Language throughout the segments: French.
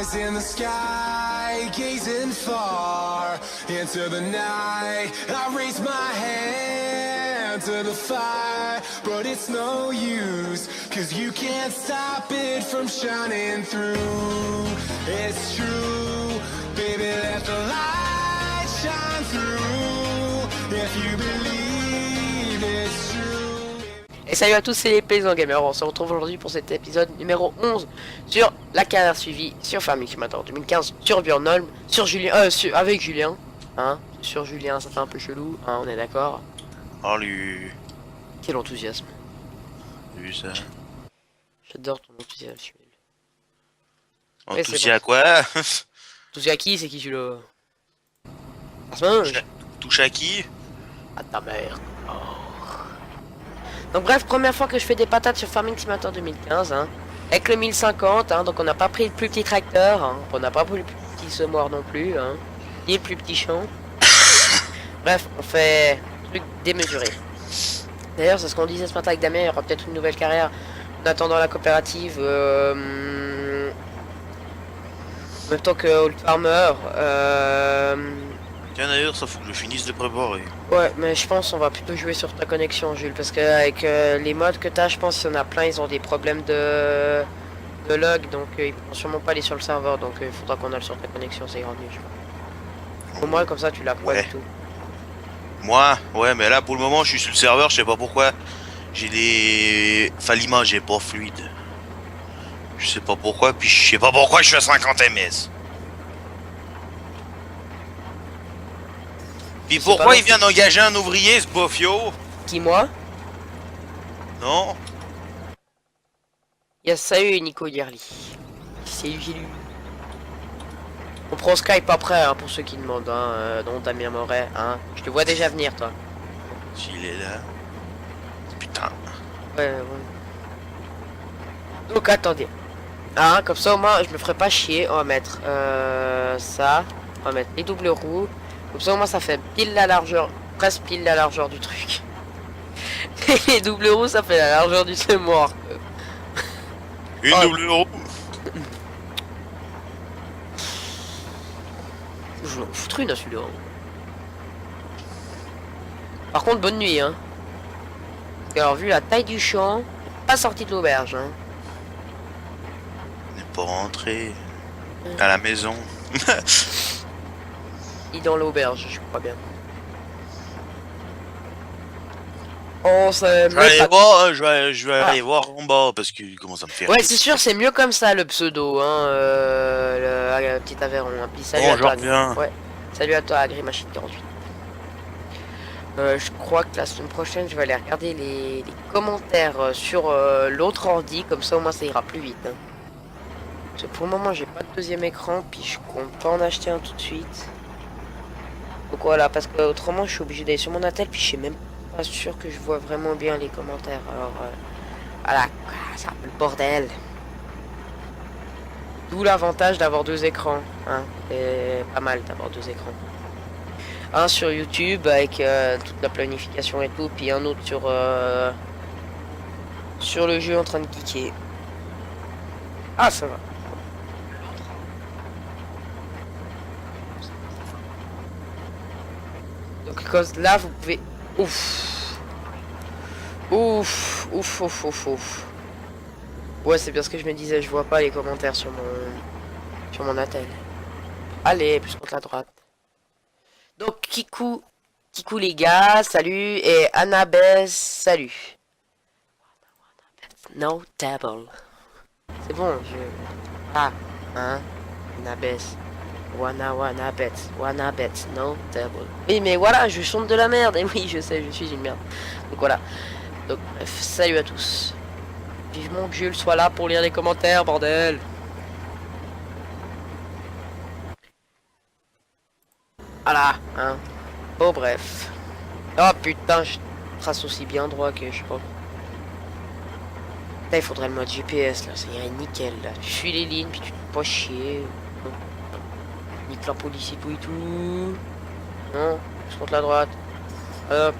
eyes in the sky, gazing far into the night. I raise my hand to the fire, but it's no use, 'cause you can't stop it from shining through. It's true, baby, let the light shine through. If you believe it's true. Et salut à tous, c'est les Paysans Gamers. On se retrouve aujourd'hui pour cet épisode numéro 11 sur la carrière suivie sur Farming Simulator 2015, sur Björnholm, sur Julien, avec Julien, hein, sur Julien, ça fait un peu chelou, hein, on est d'accord. Salut. Quel enthousiasme. Vu ça. J'adore ton enthousiasme. Enthousiasme à quoi? Enthousiasme à qui? C'est qui celui-là? Personnage. Touche à qui? À ta mère. Oh. Donc bref, première fois que je fais des patates sur Farming Simulator 2015, hein, avec le 1050, hein, donc on n'a pas pris le plus petit tracteur, hein, on n'a pas pris le plus petit semoir non plus, hein, ni le plus petit champ. Bref, on fait un truc démesuré. D'ailleurs, c'est ce qu'on disait ce matin avec Damien, il y aura peut-être une nouvelle carrière en attendant la coopérative, en même temps que Old Farmer. Tiens d'ailleurs, ça faut que je finisse de préparer. Ouais, mais je pense on va plutôt jouer sur ta connexion, Jules, parce que avec les mods que t'as, je pense qu'il y en a plein, ils ont des problèmes de log, donc ils pourront sûrement pas aller sur le serveur, donc il faudra qu'on aille sur ta connexion, ça ira mieux, je pense. Au moins, comme ça, tu l'as pas du tout. Moi, ouais, mais là pour le moment, je suis sur le serveur, je sais pas pourquoi. J'ai des. Enfin, l'image est pas fluide. Je sais pas pourquoi, puis je sais pas pourquoi je suis à 50 ms. Puis pourquoi il vient d'engager un ouvrier, ce bofio? Qui, moi? Non? Yes, salut Nico Yerli. Salut, j'ai lu. On prend Skype après, hein, pour ceux qui demandent, hein, non, Damien Moret, hein. Je te vois déjà venir, toi. S'il est là. Putain. Ouais. Donc, attendez. Hein, comme ça, au moins, je me ferai pas chier. On va mettre ça. On va mettre les doubles roues. Comme ça, au moins, ça fait pile la largeur, presque pile la largeur du truc. Et les doubles roues, ça fait la largeur du semoir. Une double roue. Je m'en foutre une à celui-là. Par contre, bonne nuit, hein. Alors, vu la taille du champ, pas sorti de l'auberge, hein. On n'est pas rentré à la maison. Et dans l'auberge, je crois bien. On se Je vais aller voir en bas parce que commence à me faire. Ouais, c'est sûr, c'est mieux comme ça le pseudo, hein, le petit Aveyron. Hein. Puis salut à toi. Ouais. Salut à toi, AgriMachine 48. Je crois que la semaine prochaine, je vais aller regarder les commentaires sur l'autre ordi, comme ça au moins ça ira plus vite. Hein. Parce que pour le moment, j'ai pas de deuxième écran, puis je compte pas en acheter un tout de suite. Donc voilà, parce que autrement, je suis obligé d'aller sur mon attel, puis je sais même pas sûr que je vois vraiment bien les commentaires. Alors voilà, c'est un peu le bordel. D'où l'avantage d'avoir deux écrans. Hein. C'est pas mal d'avoir deux écrans. Un sur YouTube avec toute la planification et tout, puis un autre sur le jeu en train de geeker. Ah, ça va. Donc là, vous pouvez... Ouf. Ouf, ouf, ouf, ouf, ouf. Ouais, c'est bien ce que je me disais, je vois pas les commentaires sur mon attel. Allez, plus contre la droite. Donc, Kikou les gars, salut, et Annabeth, salut. No table. C'est bon, Ah, hein, Annabeth. Wanabeth, no table. Oui, mais voilà, je chante de la merde, et oui, je sais, je suis une merde. Donc voilà. Donc, bref, salut à tous. Vivement que Jules soit là pour lire les commentaires, bordel. Voilà, hein. Bon, bref. Oh putain, je trace aussi bien droit que je sais pas. Là, il faudrait le mode GPS, là, ça irait nickel, là. Tu suis les lignes, puis tu te fais pas chier. Nique la police et tout et tout. Non, je compte la droite. Hop.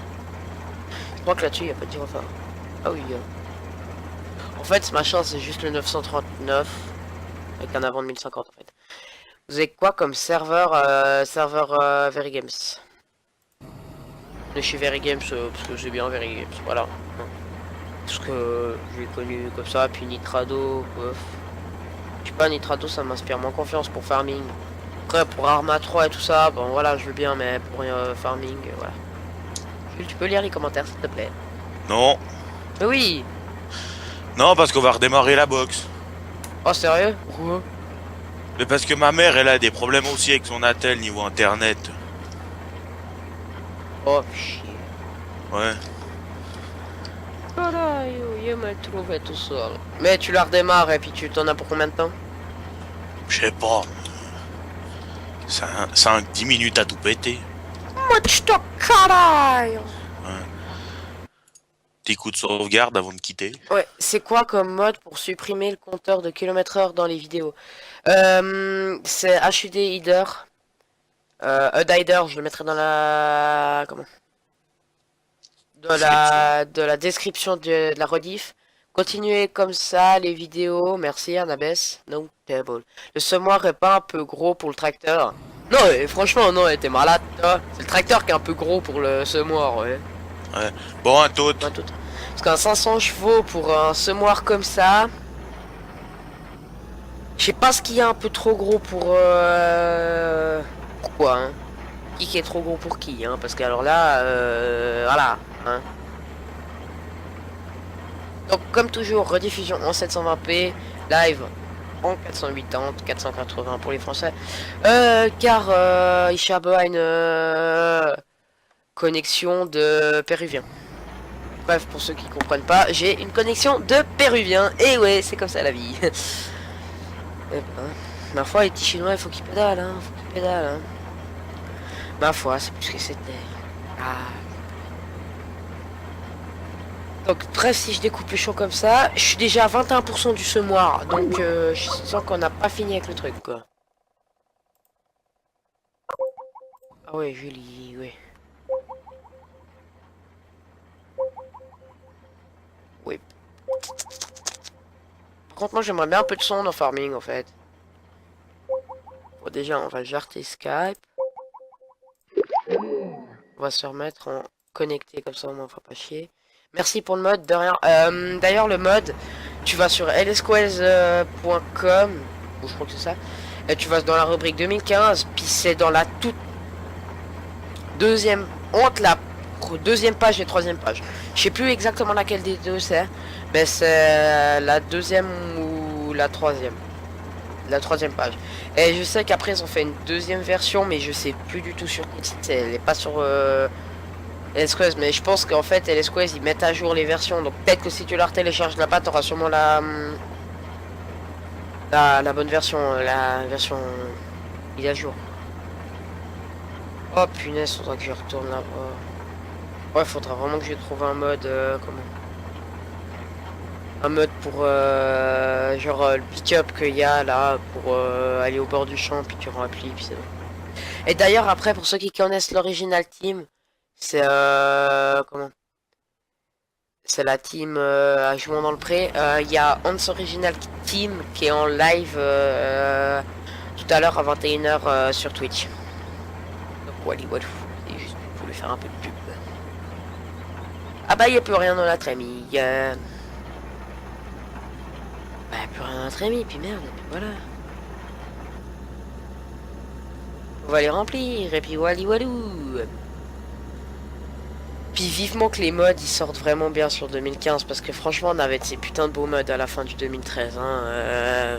Je crois que là-dessus, il n'y a pas de gyrophare. Ah oui, En fait, ce machin, c'est juste le 939. Avec un avant de 1050, en fait. Vous avez quoi comme serveur Very Games? De chez Very Games, parce que c'est bien Very Games, voilà. Parce que j'ai connu comme ça, puis Nitrado, je sais pas, Nitrado ça m'inspire moins confiance pour farming. Après pour Arma 3 et tout ça, bon voilà je veux bien, mais pour farming, voilà. Jules, tu peux lire les commentaires s'il te plaît? Non. Mais oui. Non, parce qu'on va redémarrer la box. Oh sérieux? Pourquoi? Mais parce que ma mère, elle a des problèmes aussi avec son attel niveau internet. Oh chier. Ouais. Voilà, il m'a trouvé tout seul. Mais tu la redémarres et puis tu t'en as pour combien de temps? Je sais pas. 5-10 minutes à tout péter. Much to caralho. Petit coup de sauvegarde avant de quitter. Ouais, c'est quoi comme mode pour supprimer le compteur de kilomètres-heure dans les vidéos? C'est HUD Header. HUD Header, je le mettrai dans la... Comment? De la description de la rediff. Continuez comme ça les vidéos. Merci Annabeth. No table. Le semoir est pas un peu gros pour le tracteur? Non, franchement, non, t'es malade, toi. C'est le tracteur qui est un peu gros pour le semoir, ouais. Ouais. Bon, un tout. Parce qu'un 500 chevaux pour un semoir comme ça... Je sais pas ce qu'il y a un peu trop gros pour... Pourquoi, hein? Qui est trop gros pour qui, hein? Parce que alors là, voilà, hein. Donc comme toujours, rediffusion en 720p, live en 480, 480 pour les Français. Car Ishaba a une connexion de péruvien. Bref, pour ceux qui comprennent pas, j'ai une connexion de péruvien. Et ouais, c'est comme ça la vie. Et ben, ma foi, les petits chinois, il faut qu'ils pédalent, hein. Faut qu'ils pédalent, hein. Ma foi, c'est plus ce que c'était. Ah. Donc bref, si je découpe les champs comme ça, je suis déjà à 21% du semoir. Donc je sens qu'on n'a pas fini avec le truc, quoi. Ah ouais, Julie, ouais. Oui. Par contre, moi j'aimerais bien un peu de son dans Farming, en fait. Bon, déjà, on va jarter Skype. On va se remettre en connecté, comme ça, au moins, on fera pas chier. Merci pour le mode, de rien. D'ailleurs, le mode, tu vas sur lsquares.com, ou je crois que c'est ça, et tu vas dans la rubrique 2015, puis c'est dans la toute deuxième, entre la deuxième page et troisième page. Je sais plus exactement laquelle des deux c'est, mais c'est la deuxième ou la troisième. La troisième page. Et je sais qu'après ils ont fait une deuxième version, mais je sais plus du tout sur quel site. Elle est pas sur LSquares, mais je pense qu'en fait LSquares ils mettent à jour les versions. Donc peut-être que si tu la télécharges là-bas, t'auras sûrement la bonne version, la version mise à jour. Oh punaise, faudra que je retourne là-bas. Ouais, faudra vraiment que je trouve un mode comment, un mode pour genre le pick-up qu'il y a là pour aller au bord du champ, puis tu remplis, puis c'est bon. Et d'ailleurs après, pour ceux qui connaissent l'original team, c'est comment, c'est la team à Jouons dans le Pré. Il y a Hans Original Team qui est en live tout à l'heure à 21h sur Twitch. Donc wally walou, c'est juste pour lui faire un peu de pub. Ah bah il a plus rien dans la trémie. Bah plus rien dans la trémie, puis merde, et puis voilà. On va les remplir, et puis wally walou. Puis vivement que les mods ils sortent vraiment bien sur 2015, parce que franchement on avait de ces putains de beaux mods à la fin du 2013, hein.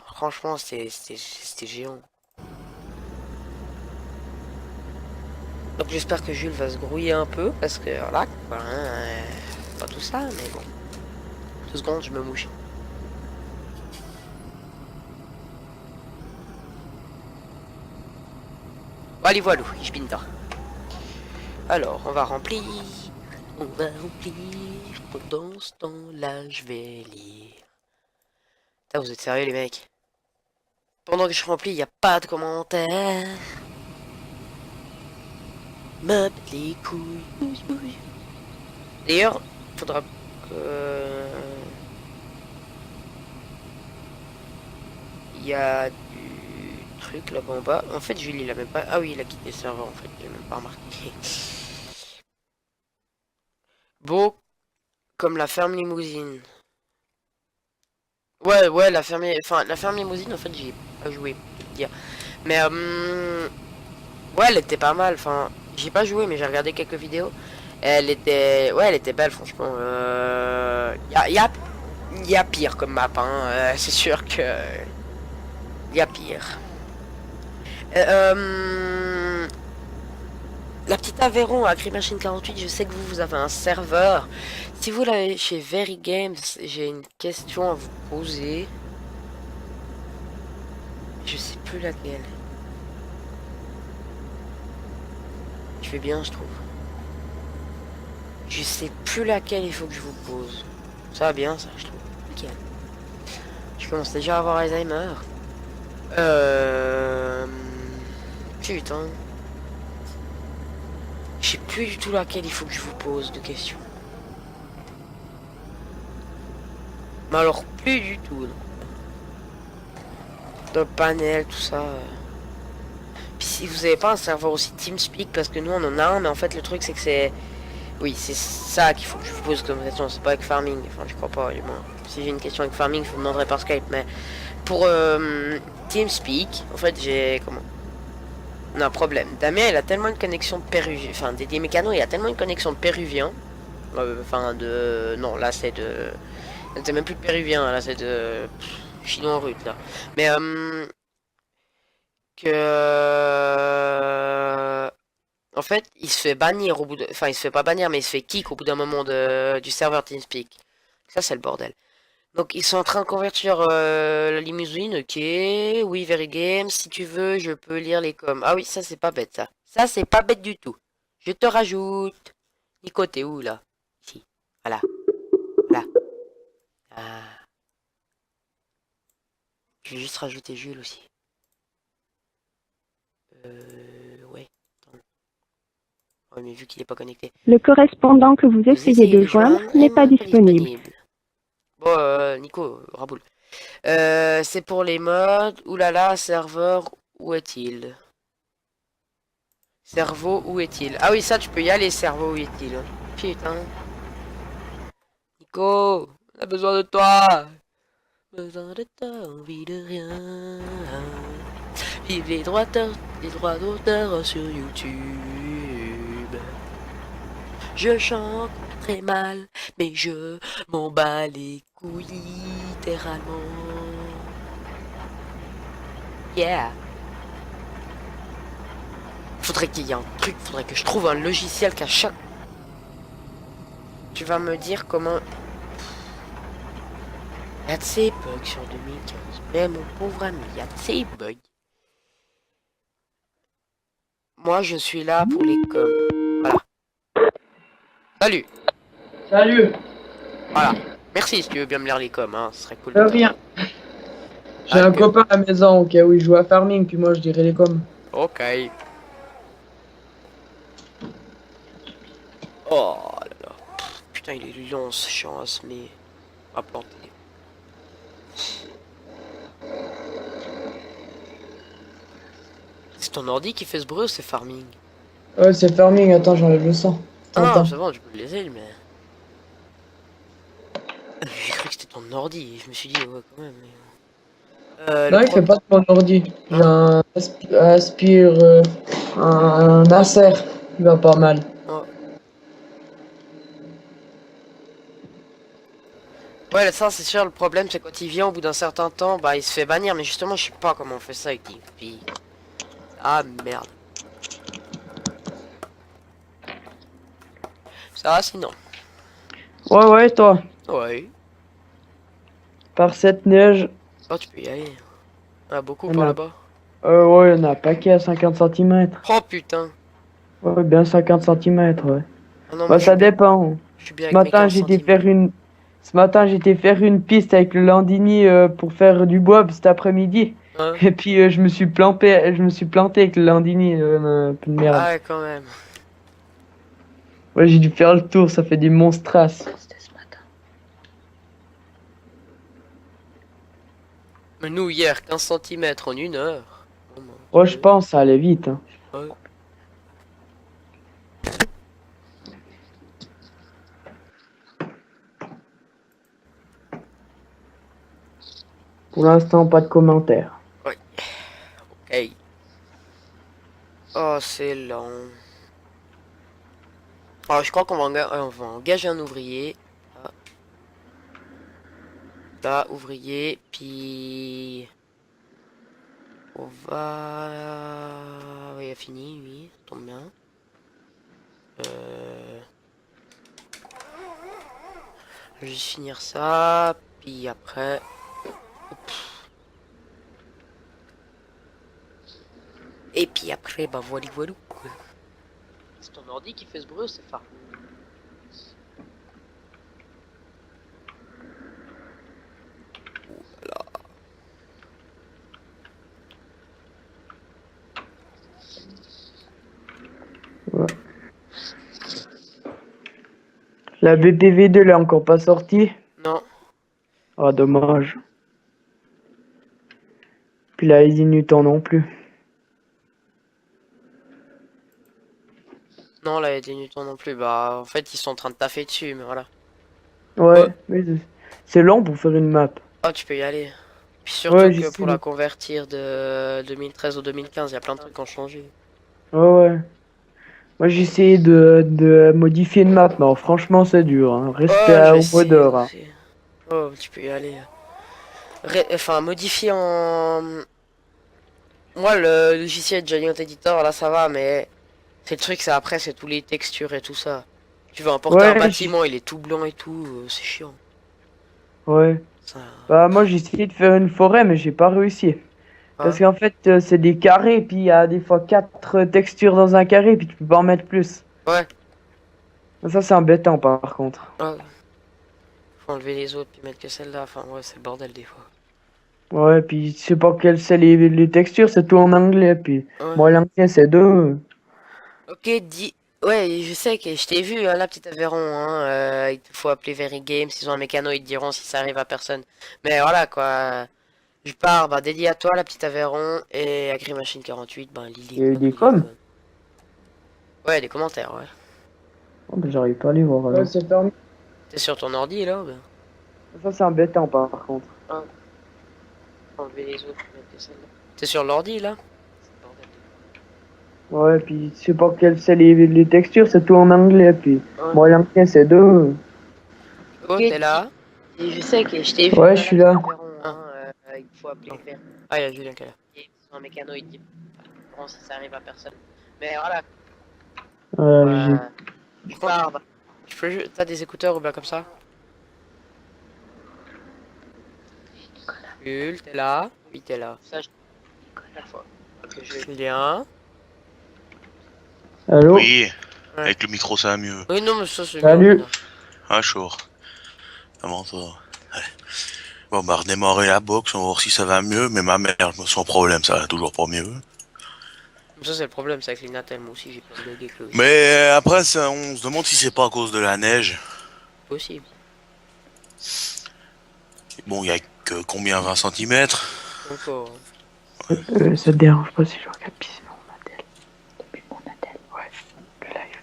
Franchement c'était géant. Donc j'espère que Jules va se grouiller un peu, parce que voilà, quoi, hein, pas tout ça, mais bon. 2 secondes, je me mouche. Allez voilà, je bin da. Alors, on va remplir. On va remplir. Pendant ce temps-là, je vais lire. Putain, vous êtes sérieux les mecs? Pendant que je remplis, il n'y a pas de commentaires. Me pète les couilles. D'ailleurs, faudra que... Il y a du truc là-bas en bas. En fait, Julie, il a même pas... Ah oui, il a quitté le serveur, en fait. J'ai même pas remarqué. Beau comme la ferme limousine. Ouais, la ferme... Enfin, la ferme limousine, en fait, j'ai pas joué, pour te dire. Mais, ouais, elle était pas mal. Enfin, j'ai pas joué, mais j'ai regardé quelques vidéos. Elle était... Ouais, elle était belle, franchement. Y a pire comme map, hein. C'est sûr que... Y a pire. La petite Aveyron à Machine 48, je sais que vous avez un serveur. Si vous l'avez chez Very Games, j'ai une question à vous poser. Je sais plus laquelle. Je fais bien, je trouve. Je sais plus laquelle il faut que je vous pose. Ça va bien, ça, je trouve. Nickel. Je commence déjà à avoir Alzheimer. Putain. Je sais plus du tout laquelle il faut que je vous pose de questions. Mais alors, plus du tout, non. Dans le panel, tout ça. Puis si vous avez pas un serveur aussi TeamSpeak, parce que nous on en a un, mais en fait le truc c'est que c'est... Oui, c'est ça qu'il faut que je vous pose comme question, c'est pas avec Farming. Enfin, je crois pas, du moins. Si j'ai une question avec Farming, je vous demanderai par Skype, mais... Pour TeamSpeak, en fait j'ai... Comment? On a un problème. Damien, il a tellement une connexion péruvien... Enfin, des mécanos, il a tellement une connexion péruvien. Enfin, de... Non, là c'est de... C'est même plus de péruvien, là c'est de... Chinois rude, là. Mais, que... En fait, il se fait bannir au bout de... Enfin, il se fait pas bannir, mais il se fait kick au bout d'un moment du serveur TeamSpeak. Ça, c'est le bordel. Donc, ils sont en train de convertir la limousine. Ok, oui, Very Game. Si tu veux, je peux lire les coms. Ah oui, ça, c'est pas bête, ça. Ça, c'est pas bête du tout. Je te rajoute. Nico, t'es où, là? Ici. Voilà. Voilà. Ah. Je vais juste rajouter Jules aussi. Ouais. Ouais, mais vu qu'il est pas connecté. Le correspondant que vous essayez de joindre n'est pas disponible. Bon, Nico, raboule. C'est pour les modes. Oulala, serveur, où est-il? Cerveau, où est-il? Ah oui, ça, tu peux y aller, cerveau, où est-il? Putain. Nico, on a besoin de toi. Besoin de toi, envie de rien. Vive les droits d'auteur sur YouTube. Je chante très mal, mais je m'en bats les couilles, littéralement. Yeah. Faudrait qu'il y ait un truc, faudrait que je trouve un logiciel qu'à chaque... Tu vas me dire comment... Il y a de ces bugs sur 2015. Mais mon pauvre ami, il y a de ces bugs. Moi, je suis là pour les coms. Voilà. Salut. Salut. Voilà. Merci si tu veux bien me lire les coms, hein. Ce serait cool. De rien. J'ai un copain à la maison au cas où il joue à Farming, puis moi je dirais les coms. Ok. Oh là là. Putain, il est long ce chance, mais... À planter. C'est ton ordi qui fait ce bruit ou c'est Farming? Ouais, c'est Farming, attends, j'enlève le son. Ah non, Attends. c'est bon, je peux le laisser, mais... J'ai cru que c'était ton ordi, je me suis dit, ouais, quand même, mais... Non, il fait pas de mon ordi. J'ai un Aspire, un Acer, il va pas mal. Oh. Ouais, ça c'est sûr, le problème c'est quand il vient au bout d'un certain temps, bah il se fait bannir, mais justement je sais pas comment on fait ça avec TeamSpeak. Ah merde. Ça va sinon? Ouais, toi. Ouais. Par cette neige. Oh, tu peux y aller. Ah, beaucoup On par a- là-bas. Ouais, on a un paquet à 50 cm. Oh putain. Ouais, bien 50 cm, ouais. Ah non, moi, Bah, ça dépend. je suis bien Ce avec mes matin, 15 j'étais centimètres. faire une... Ce matin, j'étais faire une piste avec le Landini pour faire du bois cet après-midi. Hein? Et puis, je me suis planté avec le Landini, un peu de merde. Ah ouais, quand même. Ouais, j'ai dû faire le tour, ça fait des monstras. C'était ce matin. Mais nous, hier, 15 centimètres en 1 heure. Oh Oh, je pense, ça allait vite. Hein. Ouais. Pour l'instant, pas de commentaires. Ok. Oh, c'est lent. Alors, je crois qu'on va, on va engager un ouvrier. Là, ouvrier, puis... On va... Oui, il a fini, lui. Ça tombe bien. Je vais juste finir ça, puis après... Hop. Et puis après, bah voilà, voilà. C'est ton ordi qui fait ce bruit, c'est pas. Ouais. La BPV2, elle est encore pas sortie. Non. Ah, dommage. Puis la Easy Newton non plus. Non, là, il y a des Newtons non plus. Bah, en fait, ils sont en train de taffer dessus, mais voilà. Ouais, Ouais. mais c'est long pour faire une map. Oh, tu peux y aller. Puis surtout Ouais, que j'y pour suis. la convertir de 2013 au 2015, il y a plein de trucs qui ont changé. Ouais, ouais. Moi, j'ai essayé de modifier une map, mais franchement, c'est dur. Hein. Rester Oh, j'ai au essayé modeur. Hein. aussi. Oh, tu peux y aller. Enfin, modifier en... Moi, le logiciel Giant Editor, là, ça va, mais... C'est le truc, c'est après, c'est tous les textures et tout ça. Tu veux importer un Ouais, bâtiment, il est tout blanc et tout, c'est chiant. ouais. Ça... Bah, moi, j'ai essayé de faire une forêt, mais j'ai pas réussi. Parce Ouais. qu'en fait, c'est des carrés, puis il y a des fois 4 textures dans un carré, puis tu peux pas en mettre plus. Ouais. Ça, c'est embêtant, par contre. Ouais. Faut enlever les autres, puis mettre que celle-là. Enfin, ouais, c'est le bordel des fois. Ouais, puis je sais pas quelles c'est les textures, c'est tout en anglais, puis Ouais. moi, l'anglais, c'est deux. Ok, dis... Ouais, je sais que je t'ai vu, hein, là, petit Aveyron, hein. Il te faut appeler Very Games, s'ils ont un mécano, ils te diront si ça arrive à personne. Mais voilà, quoi. Je pars, bah, dédié à toi, la petite Aveyron, et Agri Machine 48, bah, Il y a eu Lilycon, des coms. Ouais, des commentaires, ouais. Oh, bah, j'arrive pas à les voir, alors. T'es sur ton ordi, là, ben. Ça, c'est embêtant, par contre. Enlever les autres, mettre que celle-là. T'es sur l'ordi, là? Ouais, puis je sais pas quelles c'est les textures, c'est tout en anglais, puis Ouais. moi, l'anglais, c'est deux. Oh, t'es là? Et je sais que je t'ai vu. Ouais, je suis là. Il faut appeler Vert. Ah, il y a Julien qui est là. Et un mécano, il dit bon, si ça arrive à personne. Mais voilà. Je pars, bah. T'as des écouteurs ou bien comme ça? Jules, t'es là? Oui, t'es là. Ça, je... la fois. Julien? Allô? Oui, Ouais. avec le micro ça va mieux. Oui, non, mais ça, c'est Salut. mieux. Ah, chaud. Comment ça? Ouais. Bon, bah, redémarrer la box, on va voir si ça va mieux, mais ma mère, sans problème, ça va toujours pas mieux. Ça, c'est le problème, c'est avec les Natel, moi aussi, j'ai pas de bug avec eux aussi. Mais après, ça, on se demande si c'est pas à cause de la neige. Possible. Bon, il y a que combien, 20 cm? Encore. Ça te dérange pas si je regarde Piscine mon Natel? Depuis mon Natel, ouais, le live.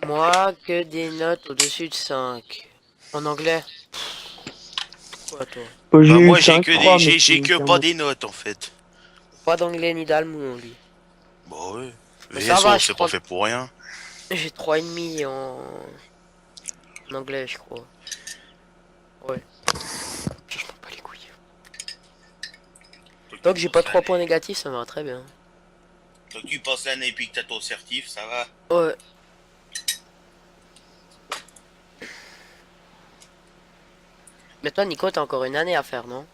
Moi, que des notes au-dessus de 5. En anglais? Quoi, toi? Oh, Bah, moi, eu j'ai 5, que, 3, mais j'ai c'est que une pas des notes, en fait. Pas d'anglais ni d'allemand, lui. Bah ouais. Mais Les ça SO, va, je c'est crois. pas fait pour rien. J'ai 3,5 en anglais, je crois. Ouais. Je m'en bats les couilles. Donc j'ai pas 3 points négatifs, ça va très bien. Toi, tu passes l'année et puis que t'as ton certif, ça va? Ouais. Mais toi, Nico, t'as encore une année à faire, non?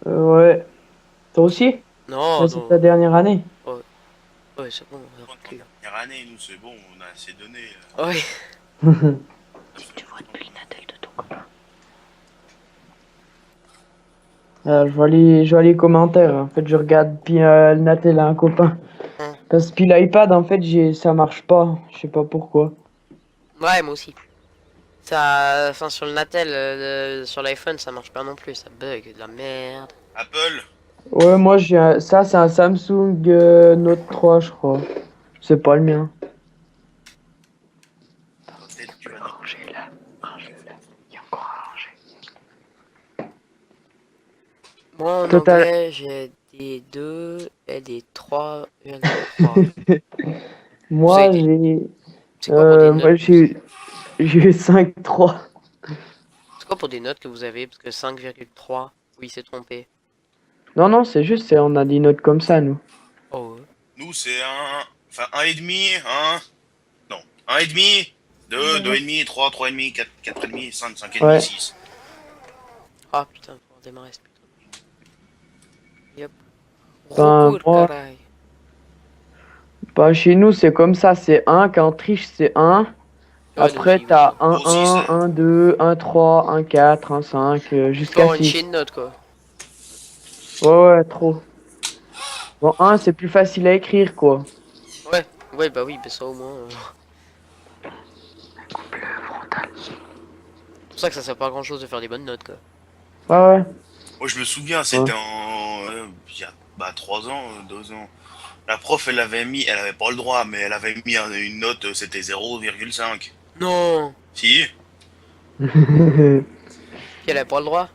Ouais. Toi aussi? Non, Là, c'est non. ta dernière année. Ouais, c'est bon, on recule. Dernière année, nous, c'est bon, on a assez donné. Ouais. Tu vois depuis Natel de ton copain. Je vois les commentaires. En fait, je regarde puis le Natel a un copain. Hein. Parce que l'iPad, en fait, ça marche pas. Je sais pas pourquoi. Ouais, moi aussi. Ça, enfin sur le Natel, sur l'iPhone, ça marche pas non plus, ça bug, de la merde. Apple. Ouais, moi j'ai ça, c'est un Samsung Note 3, je crois. C'est pas le mien. Peut-être que tu vas dans- Ranger là, ranger là. Il y a encore à ranger. Moi en Total. anglais, j'ai des 2 et des 3,3. Moi Vous j'ai. C'est quoi pour des notes? Moi j'ai 5,3. C'est quoi pour des notes que vous avez? Parce que 5,3, oui, c'est trompé. Non, non, c'est juste, on a des notes comme ça, nous. Oh, Nous, c'est un. Enfin, 1,5, 1. Non, 1,5, 2, 2,5, 3, 3,5, 4, 4,5, 5, 5,5, Ouais. 6. ah putain, faut redémarrer ce putain. Yep. Ben, Recours, moi- caray. Bah, chez nous, c'est comme ça, c'est 1. Quand on triche, c'est 1. Ouais, Après, nous t'as Moi aussi, 1, c'est- 1, 2, 1, 3, 1, 4, 1, 5, jusqu'à Encore une 6. chaîne de notes, quoi. Ouais, trop. Bon, 1, c'est plus facile à écrire, quoi. Ouais, ouais, bah oui, bah ça au moins. C'est pour ça que ça sert pas à grand chose de faire des bonnes notes, quoi. Ouais, ouais. Moi, je me souviens, c'était en. Il y a 3 ans, 2 ans. La prof, elle avait mis. Elle avait pas le droit, mais elle avait mis une note, c'était 0,5. Non! Si. Elle a pas le droit?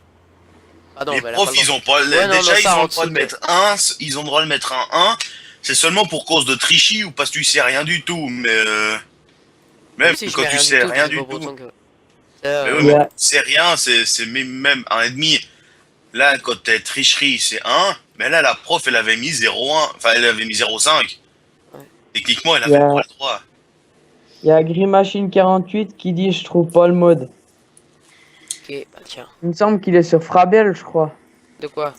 Ah non, Les bah elle a pas profs, le ils droit. ont pas. Ouais, non, Déjà, non, ça ils ont le rentre droit sous de le mettre 1. Ils ont le droit de mettre un 1. C'est seulement pour cause de tricherie ou parce que tu sais rien du tout. Mais. Même si je quand mets tu rien sais du tout, rien c'est du pas pour tout. autant que... Mais ouais, Il mais y quand a- tu sais rien, c'est même 1,5. Là, quand t'es tricherie, c'est 1. Mais là, la prof, elle avait mis 0,1. Enfin, elle avait mis 0,5. Ouais. Techniquement, elle il y avait a- pas le droit. il y a Grimachine 48 qui dit je trouve pas le mode. Ok, bah tiens. Il me semble qu'il est sur Frabel, je crois. De quoi?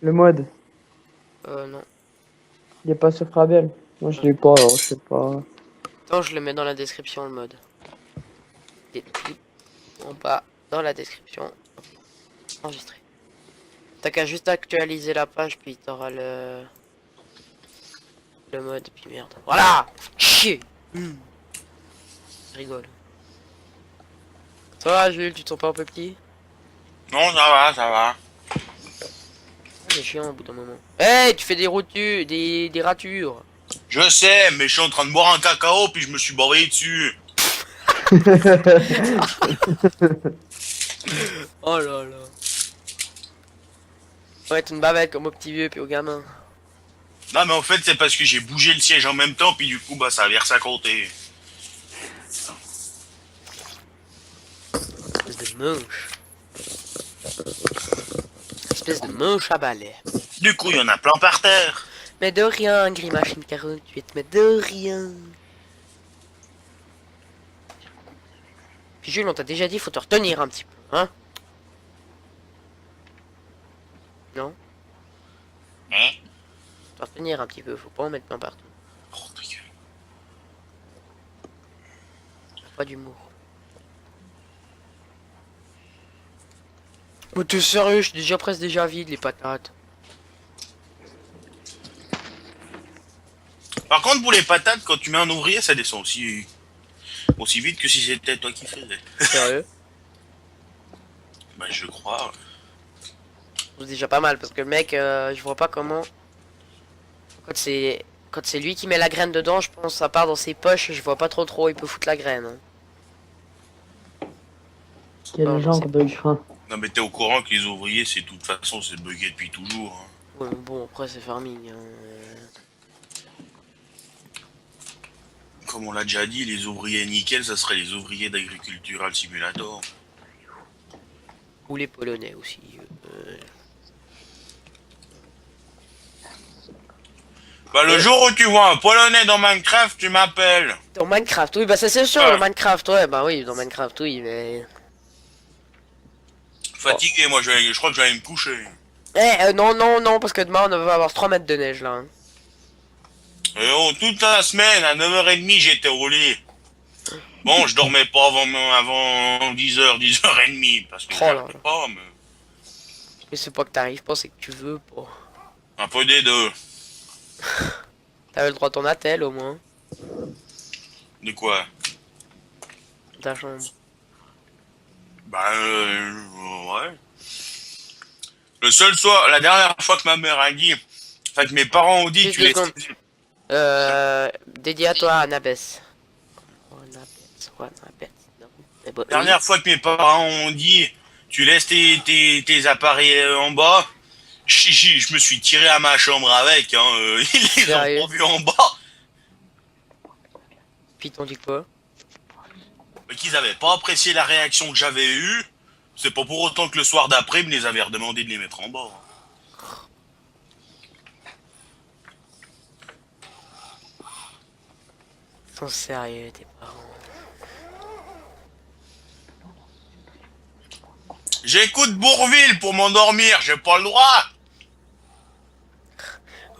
Le mode. Non. Il est pas sur Frabel. Moi, je l'ai pas, alors je sais pas. Attends, je le mets dans la description, le mode. Et tout en bas, dans la description. Enregistré. T'as qu'à juste actualiser la page, puis t'auras le mode, puis merde. Voilà! Chier! Je rigole. Ça va, Jules, tu te sens pas un peu petit? Non, ça va, ça va. C'est chiant au bout d'un moment. Hey, tu fais des routures, des ratures. Je sais, mais je suis en train de boire un cacao, puis je me suis barré dessus. Oh là là. Ouais, t'es une bavette comme au petit vieux, puis au gamin. Non, mais en fait, c'est parce que j'ai bougé le siège en même temps, puis du coup, bah, ça verse à côté. Espèce de mouche. Espèce de mouche à balai. Du coup, il y en a plein par terre. Mais de rien, Grimachine 48, mais de rien. Puis Jules, on t'a déjà dit, faut te retenir un petit peu, hein? Non? Hein? Faut te retenir un petit peu, faut pas en mettre plein partout. Oh, ta gueule. Pas d'humour. Mais t'es sérieux, je suis déjà presque déjà vide les patates. Par contre, pour les patates, quand tu mets un ouvrier, ça descend aussi vite que si c'était toi qui faisais. Sérieux? Bah, je crois. C'est déjà pas mal parce que le mec, je vois pas comment. Quand c'est lui qui met la graine dedans, je pense que ça part dans ses poches, je vois pas trop, il peut foutre la graine. Hein. Quel genre de grain. Non, mais t'es au courant que les ouvriers, c'est de toute façon, c'est bugué depuis toujours. Hein. Ouais, mais bon, après c'est farming. Hein. Comme on l'a déjà dit, les ouvriers nickel, ça serait les ouvriers d'Agricultural Simulator. Ou les Polonais aussi. Bah, le jour où tu vois un Polonais dans Minecraft, tu m'appelles. Dans Minecraft, oui, bah ça c'est sûr, Ouais. dans Minecraft, ouais, bah oui, dans Minecraft, oui, mais... Fatigué, moi, je crois que j'allais me coucher. Non, parce que demain on va avoir 3 mètres de neige, là. Hein. Et oh, toute la semaine, à 9h30, j'étais au lit. Bon, je dormais pas avant 10h, 10h30, parce que Oh là j'arrivais là. pas, mais... Mais c'est pas que t'arrives pas, c'est que tu veux pas. Un peu des deux. T'avais le droit à ton attel, au moins. De quoi? Ta chambre. Ouais. Le seul soir, la dernière fois que ma mère a dit, enfin que mes parents ont dit, Juste tu deux laisses. secondes. Dédié à toi, Annabeth. Annabeth, non. Mais bon, La dernière fois que mes parents ont dit, tu laisses tes appareils en bas, je me suis tiré à ma chambre avec, hein, ils les ont sérieux. pas vus en bas. Puis t'ont dit quoi? Mais qu'ils avaient pas apprécié la réaction que j'avais eue. C'est pas pour autant que le soir d'après, ils me les avaient redemandé de les mettre en bas. Ils sont sérieux, tes parents. J'écoute Bourville pour m'endormir, j'ai pas le droit.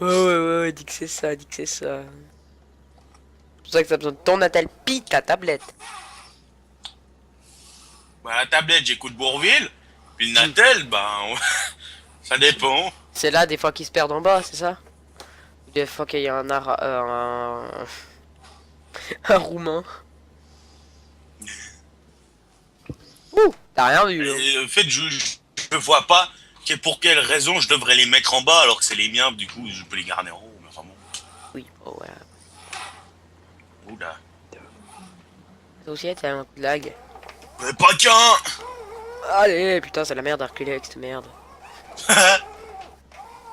Ouais, dis que c'est ça, dis que c'est ça. C'est pour ça que t'as besoin de ton Natal Pi, ta tablette. Bah, la tablette, j'écoute Bourville. Puis le Natel, ben, ça dépend. C'est là des fois qu'ils se perdent en bas, c'est ça? Des fois qu'il y a un roumain. Ouh, t'as rien vu. Hein. Et, en fait, je vois pas pour quelle raison je devrais les mettre en bas alors que c'est les miens, du coup, je peux les garder en haut. Mais enfin bon. Oui, oh ouais. Oula. Ça aussi, t'as un coup de lag. Mais pas qu'un. Allez, putain, c'est la merde à reculer avec cette merde.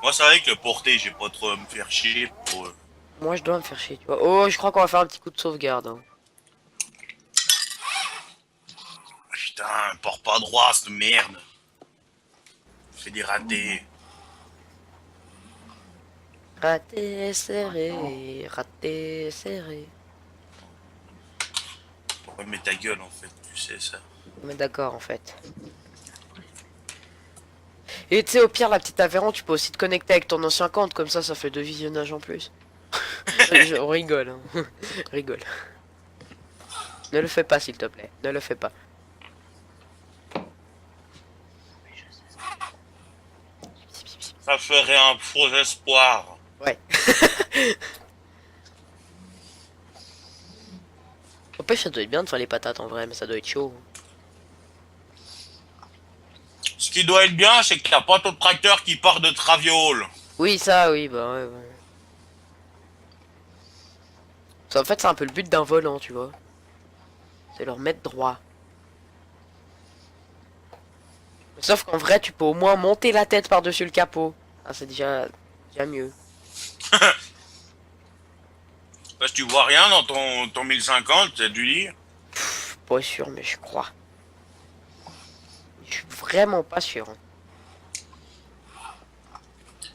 Moi, c'est vrai que le porté, j'ai pas trop à me faire chier pour. Moi, je dois me faire chier, tu vois. Oh, je crois qu'on va faire un petit coup de sauvegarde. Hein. Putain, porte pas droit, cette merde. Fais des ratés. Raté, serré. Ouais, mais ta gueule, en fait, tu sais ça. Mais d'accord, en fait. Et tu sais, au pire, la petite Aveyron, tu peux aussi te connecter avec ton ancien compte, comme ça fait 2 visionnages en plus. On rigole, hein. Rigole. Ne le fais pas, s'il te plaît. Ne le fais pas. Ça ferait un faux espoir. Ouais. N'empêche, ça doit être bien de faire les patates en vrai, mais ça doit être chaud. Ce qui doit être bien, c'est qu'il n'y a pas d'autre tracteur qui part de Traviole. Oui, ça, oui, bah ouais. Ça, en fait, c'est un peu le but d'un volant, tu vois. C'est leur mettre droit. Sauf qu'en vrai, tu peux au moins monter la tête par-dessus le capot. Ah, c'est déjà mieux. Parce que tu vois rien dans ton 1050, c'est du dire. Pas sûr, mais je crois. Je suis vraiment pas sûr. Hein.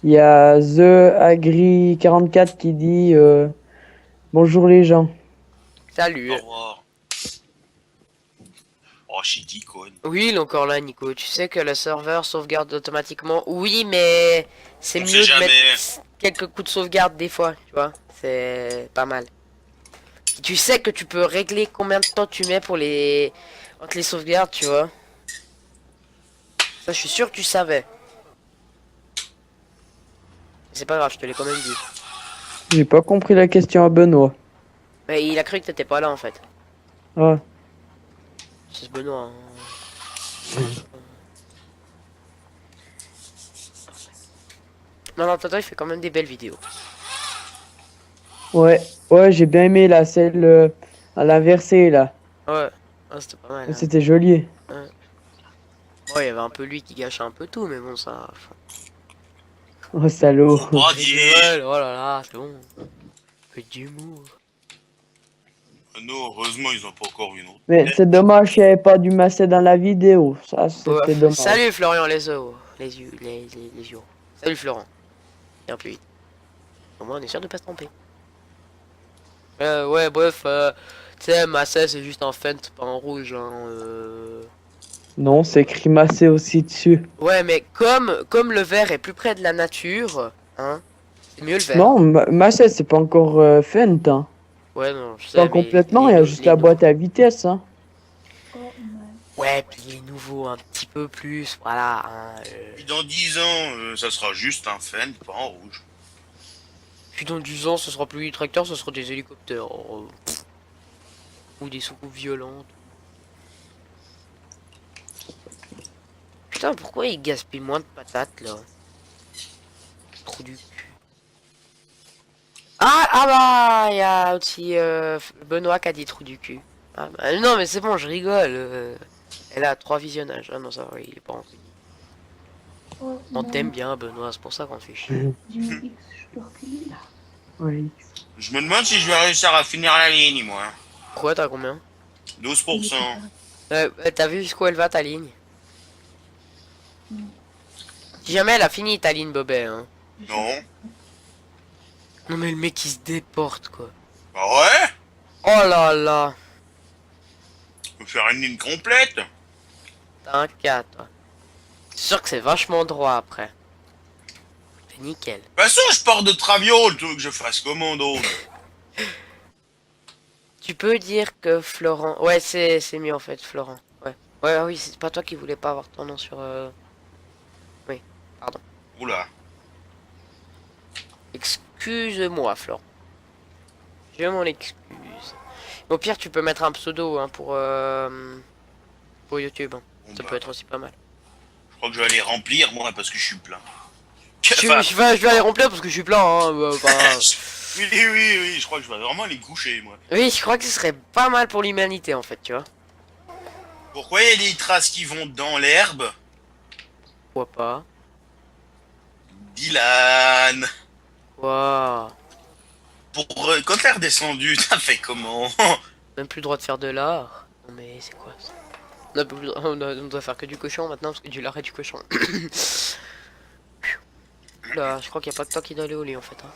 Il y a The Agri 44 qui dit bonjour les gens. Salut. Au revoir. Oh, je suis d'icône. Oui, il est encore là, Nico. Tu sais que le serveur sauvegarde automatiquement. Oui, mais c'est On mieux sait de jamais. mettre quelques coups de sauvegarde des fois, tu vois. C'est pas mal. Tu sais que tu peux régler combien de temps tu mets pour les entre les sauvegardes, tu vois. Ça, je suis sûr que tu savais. C'est pas grave, je te l'ai quand même dit. J'ai pas compris la question à Benoît. Mais il a cru que t'étais pas là en fait. Ah. C'est ce Benoît. Hein. Non, Tata, il fait quand même des belles vidéos. Ouais, j'ai bien aimé la celle à l'inversé là. Ouais, ah, c'était pas mal. Hein. C'était joli. Ouais, il y avait un peu lui qui gâchait un peu tout, mais bon, ça. Oh salaud. Faut pas dire. Oh là là, c'est bon. Fait d'humour. Non, heureusement, ils ont pas encore une autre. Mais c'est dommage qu'il n'y avait pas du masser dans la vidéo. Ça, c'était dommage. Salut Florian, les os. Les yeux. Salut Florent. Viens plus vite. Au moins, on est sûr de pas se tromper. Ouais, bref, tu sais, Massé, c'est juste un feint, pas en rouge. Hein, Non, c'est écrit massé aussi dessus. Ouais, mais comme le vert est plus près de la nature, hein, c'est mieux le vert. Non, massé, c'est pas encore feint. Hein. Ouais, non, je sais. Pas complètement, il y a juste la boîte à vitesse. Hein. Ouais, puis les nouveaux un petit peu plus, voilà. Hein, Puis dans 10 ans, ça sera juste un fan, pas en rouge. Puis dans 10 ans, ce sera plus des tracteurs, ce sera des hélicoptères. Ou des soucoupes violentes. Putain, pourquoi il gaspille moins de patates là? Trou du cul. Ah bah, il y a aussi Benoît qui a dit trou du cul. Ah, bah, non, mais c'est bon, je rigole. Elle a 3 visionnages. Ah non, ça va, il est pas en On t'aime bien, Benoît, c'est pour ça qu'on te fait chier. Oui. Je me demande si je vais réussir à finir la ligne, moi. Pourquoi t'as combien? 12%. T'as vu jusqu'où elle va ta ligne? Si jamais elle a fini ta ligne, Bobet, hein. Non. Non mais le mec il se déporte quoi. Bah ouais. Oh là là. On peut faire une ligne complète. T'as un 4 toi. C'est sûr que c'est vachement droit après. C'est nickel. De toute façon, je pars de Traviole, tu veux que je fasse comment d'autre? Tu peux dire que Florent... Ouais, c'est mieux en fait, Florent. Ouais. Ouais, oui, c'est pas toi qui voulais pas avoir ton nom sur... Oui, pardon. Oula. Excuse-moi, Florent. Je m'en excuse. Au pire, tu peux mettre un pseudo hein, pour YouTube. Hein. Bon, Ça bah, peut être aussi pas mal. je crois que je vais aller remplir, moi, parce que je suis plein. Je Enfin, vais aller remplir parce que je suis plein. Hein, oui, je crois que je vais vraiment aller coucher, moi. Oui, je crois que ce serait pas mal pour l'humanité en fait, tu vois. Pourquoi il y a des traces qui vont dans l'herbe? Pourquoi pas? Dylan. Waouh. Quand t'es redescendu, t'as fait comment? On n'a plus le droit de faire de l'art. Non mais c'est quoi ça? On doit faire que du cochon maintenant parce que du lard et du cochon. Là, je crois qu'il n'y a pas que toi qui doit aller au lit en fait. Hein.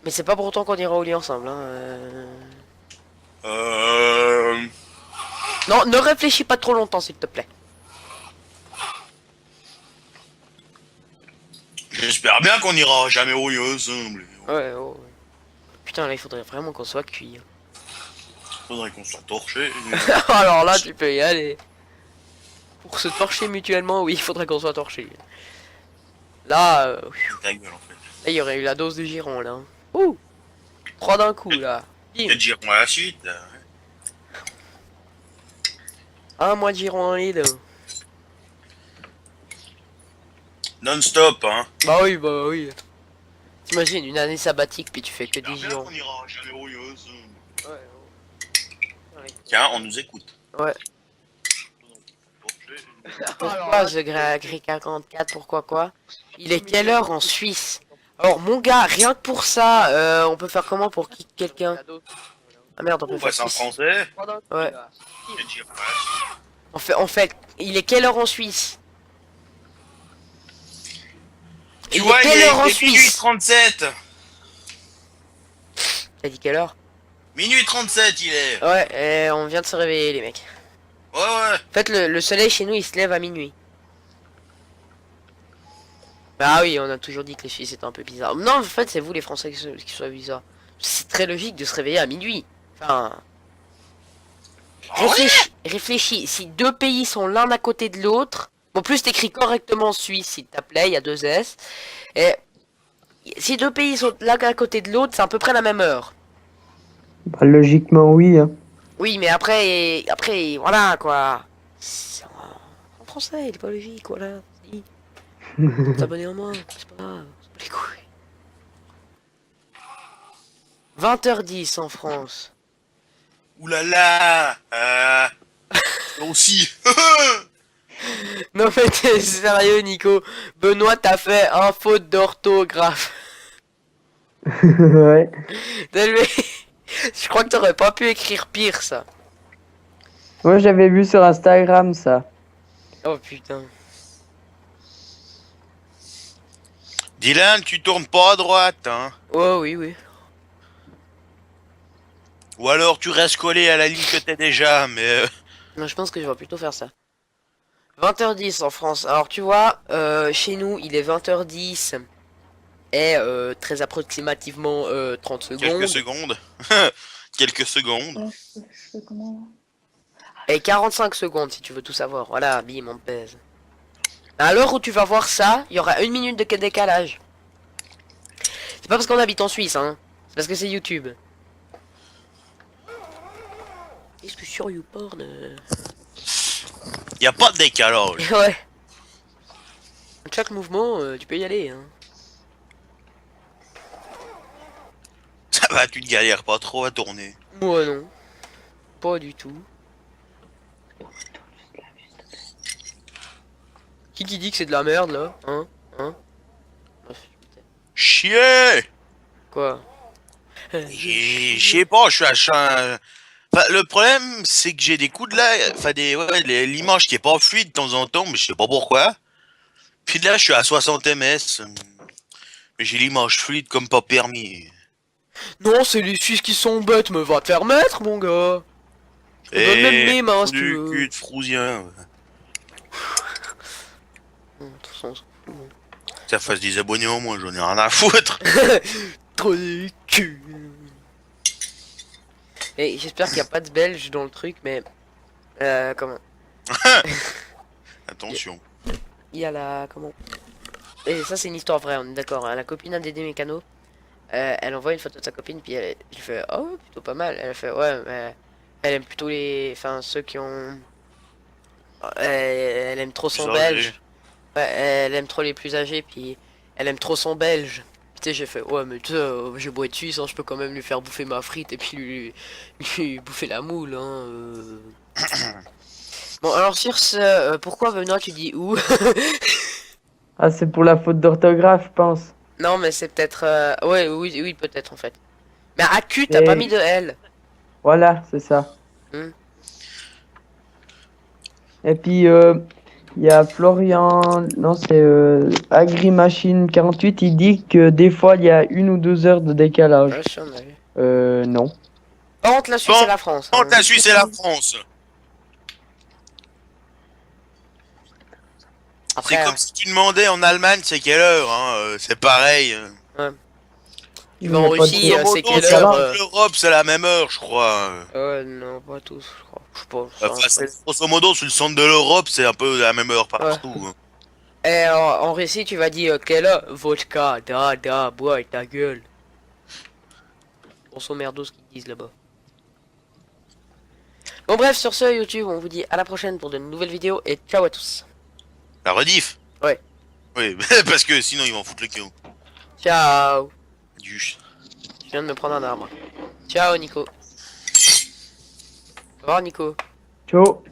Mais c'est pas pour autant qu'on ira au lit ensemble. Hein. Non, ne réfléchis pas trop longtemps s'il te plaît. J'espère bien qu'on ira jamais au lit ensemble. Ouais, oh. Putain, là il faudrait vraiment qu'on soit cuit. Hein. Faudrait qu'on soit torché. Alors là, tu peux y aller. Pour se torcher mutuellement, oui, il faudrait qu'on soit torché. Là, Ta gueule, en fait. là, il y aurait eu la dose de giron là. Ouh, 3 d'un coup là. Bim. Peut-être diront à la suite. Là. Un mois de giron dans les deux. Non-stop, hein. Bah oui. T'imagines une année sabbatique puis tu fais que des J'espère bien girons. qu'on ira jamais au lit ensemble. Ouais. Tiens, on nous écoute. Ouais. Pourquoi The Grey 44? Pourquoi quoi? Il est quelle heure en Suisse? Alors mon gars, rien que pour ça, on peut faire comment pour kick quelqu'un? Ah merde, on peut On faire passe en Suisse. français. Ouais. Peut-être diront à la suite. En fait, il est quelle heure en Suisse? Tu Il vois, est il quelle est heure en minuit Suisse? 37. T'as dit quelle heure? Minuit 37, il est. Ouais, on vient de se réveiller les mecs. Ouais. En fait, le soleil chez nous, il se lève à minuit. Bah oui, on a toujours dit que les Suisses étaient un peu bizarres. Non, en fait, c'est vous les Français qui soient bizarres. C'est très logique de se réveiller à minuit. Enfin... Réfléchis, si deux pays sont l'un à côté de l'autre... Bon, plus t'écris correctement Suisse, s'il te plaît, il y a 2 S. Et... Si deux pays sont l'un à côté de l'autre, c'est à peu près la même heure. Bah, logiquement, oui. Hein. Oui, mais après, voilà, quoi. En français, il est pas logique, voilà. T'abonner en moi, c'est pas grave, c'est pas les couilles. 20h10 en France. Oulala. Aussi. Non mais t'es sérieux Nico? Benoît t'a fait un faute d'orthographe. Ouais. Je crois que t'aurais pas pu écrire pire ça. Moi, j'avais vu sur Instagram ça. Oh putain. Dylan, tu tournes pas à droite, hein. Oh oui. Ou alors tu restes collé à la ligne que t'es déjà, mais... Non, je pense que je vais plutôt faire ça. 20h10 en France. Alors tu vois, chez nous il est 20h10 et très approximativement 30 secondes. Quelques secondes. Quelques secondes. Et 45 secondes si tu veux tout savoir. Voilà, bim, on pèse. À l'heure où tu vas voir ça, il y aura 1 minute de décalage. C'est pas parce qu'on habite en Suisse, hein. C'est parce que c'est YouTube. qu'est-ce que sur YouPorn Y a pas de décalage. Ouais. Chaque mouvement, tu peux y aller. Hein. Ça va, tu te galères pas trop à tourner. Moi non. Pas du tout. Qui dit que c'est de la merde là? Hein? Bref, putain. Chier. Quoi? Je sais pas, je suis à enfin, le problème, c'est que j'ai des coups de là, enfin l'image qui est pas fluide de temps en temps, mais je sais pas pourquoi. Puis là, je suis à 60 ms. Mais j'ai l'image fluide comme pas permis. Non, c'est les Suisses qui sont bêtes, me va te faire mettre, mon gars. Je te donne même mes mains, si tu du veux. cul de Frousien. De toute façon, on s'en fout, hein. Ça fasse des abonnés au moins, j'en ai rien à foutre. Trop de cul. Et j'espère qu'il n'y a pas de belge dans le truc, mais... comment? Attention. Il y a la... Comment? Et ça, c'est une histoire vraie, on est d'accord. Hein. La copine d'un Dédé Mécano, elle envoie une photo de sa copine, puis elle fait « Oh, plutôt pas mal. » Elle fait « Ouais, mais... » Elle aime plutôt les... Enfin, ceux qui ont... Elle aime trop son Plus belge. âgé. Ouais, elle aime trop les plus âgés, puis elle aime trop son belge. Tu sais, j'ai fait, ouais, mais tu sais, j'ai beau être suisse, hein, je peux quand même lui faire bouffer ma frite et puis lui bouffer la moule, hein. Bon, alors sur ce, pourquoi Benoît tu dis où? Ah, c'est pour la faute d'orthographe, je pense. Non, mais c'est peut-être, ouais, oui, peut-être en fait. Mais à Q, t'as pas mis de L. Voilà, c'est ça. Hmm. Et puis, il y a Florian, non, c'est AgriMachine48, il dit que des fois, il y a 1 ou 2 heures de décalage. Ouais, si, on a vu. Non. Par contre, la Suisse Bon, et la France. Entre Hein. la Suisse et la France. Après, C'est comme si tu demandais en Allemagne c'est quelle heure, hein. C'est pareil. tu vas en Russie, c'est quelle Grosso heure modo, l'Europe c'est la même heure, je crois. Non, pas tous, je crois. Je sais pas. Enfin, grosso modo, sur le centre de l'Europe, c'est un peu la même heure partout. Hein. Et en Russie, tu vas dire quelle heure? Vodka, bois ta gueule. On s'emmerdos ce qu'ils disent là-bas. Bon bref, sur ce YouTube, on vous dit à la prochaine pour de nouvelles vidéos et ciao à tous. La rediff. Ouais. Oui, parce que sinon ils vont foutre le cul. Ciao. Du... Je viens de me prendre un arbre. Ciao Nico. Au revoir Nico. Ciao.